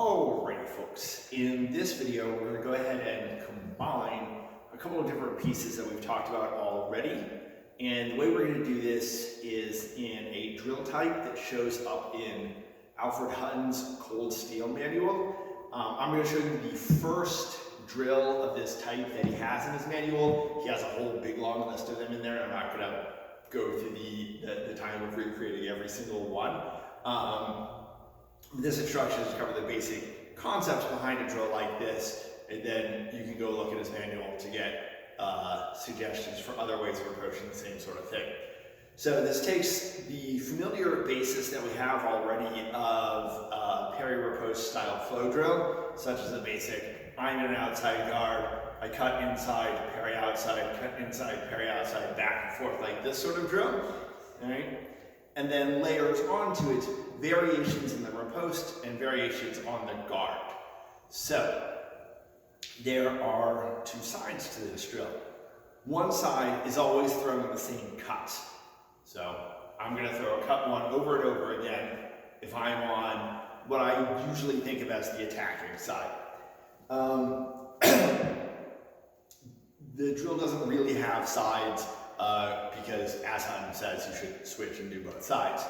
Alright folks, in this video we're going to go ahead and combine a couple of different pieces that we've talked about already. And the way we're going to do this is in a drill type that shows up in Alfred Hutton's Cold Steel manual. I'm going to show you the first drill of this type that he has in his manual. He has a whole big long list of them in there, and I'm not going to go through the time of recreating every single one. This instruction is to cover the basic concepts behind a drill like this, and then you can go look at his manual to get suggestions for other ways of approaching the same sort of thing. So this takes the familiar basis that we have already of Perry riposte style flow drill, such as the basic, I'm in an outside guard, I cut inside, parry outside, cut inside, parry outside, back and forth like this sort of drill, all right? And then layers onto it variations in the riposte and variations on the guard. So there are two sides to this drill. One side is always throwing the same cut. So I'm going to throw a cut one over and over again if I'm on what I usually think of as the attacking side. The drill doesn't really have sides because, as Hutton says, you should switch and do both sides.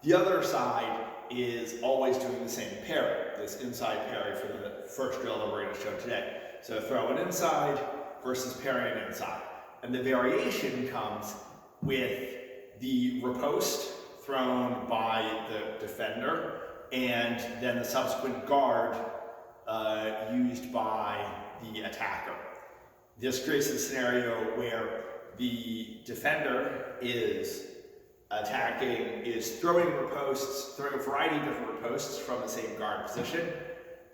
The other side is always doing the same parry, this inside parry for the first drill that we're going to show today. So throw an inside versus parrying inside. And the variation comes with the riposte thrown by the defender and then the subsequent guard used by the attacker. This creates a scenario where the defender is throwing ripostes, throwing a variety of different ripostes from the same guard position,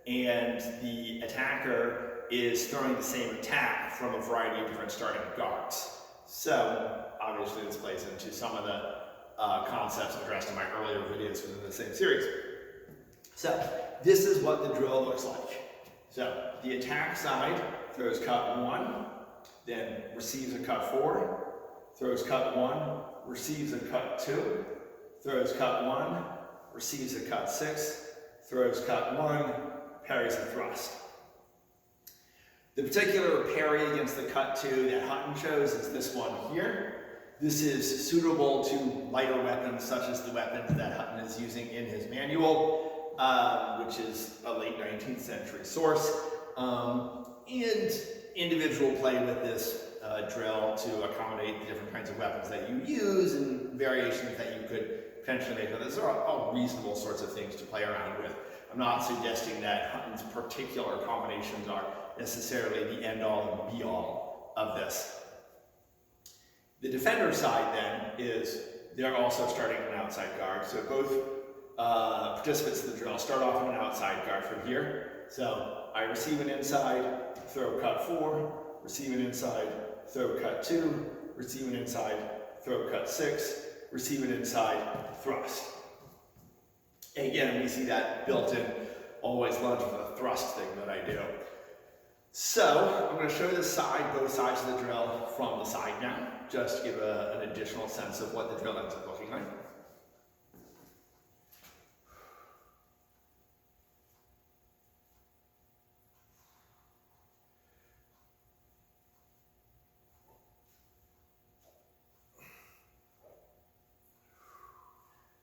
and the attacker is throwing the same attack from a variety of different starting guards. So obviously this plays into some of the concepts addressed in my earlier videos within the same series. So this is what the drill looks like. So the attack side throws cut 1, then receives a cut 4, throws cut 1, receives a cut 2, throws cut 1, receives a cut 6, throws cut 1, parries a thrust. The particular parry against the cut 2 that Hutton chose is this one here. This is suitable to lighter weapons such as the weapons that Hutton is using in his manual, which is a late 19th century source, and individual play with this drill to accommodate the different kinds of weapons that you use and variations that you could potentially make. Those are all reasonable sorts of things to play around with. I'm not suggesting that Hutton's particular combinations are necessarily the end-all and be-all of this. The defender side then is they're also starting an outside guard. So both participants in the drill start off in an outside guard from here. So I receive an inside, throw cut 4, receive an inside, throw cut 2, receive an inside, throw cut 6, receive an inside, thrust. And again, we see that built-in always lunge with a thrust thing that I do. So I'm going to show you both sides of the drill from the side now, just to give an additional sense of what the drill ends up looking like.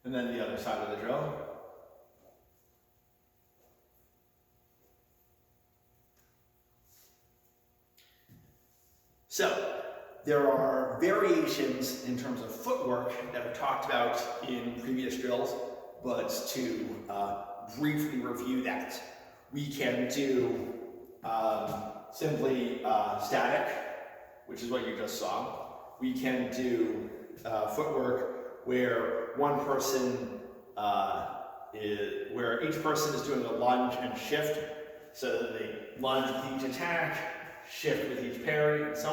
And then the other side of the drill. So there are variations in terms of footwork that we've talked about in previous drills, but to briefly review that, we can do simply static, which is what you just saw. We can do footwork where one person where each person is doing a lunge and shift, so that they lunge with each attack, shift with each parry, and so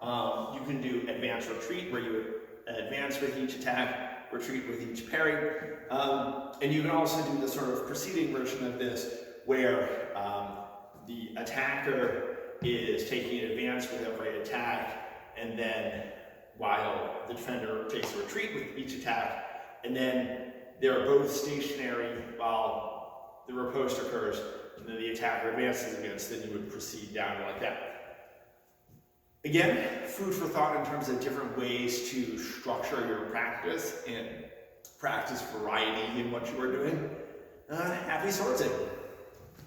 on. You can do advance retreat, where you would advance with each attack, retreat with each parry, and you can also do the sort of preceding version of this, where the attacker is taking an advance with every attack, and then while the defender takes a retreat with each attack, and then they're both stationary while the riposte occurs, and then the attacker advances against, then you would proceed down like that. Again, food for thought in terms of different ways to structure your practice and practice variety in what you are doing. Happy sorting!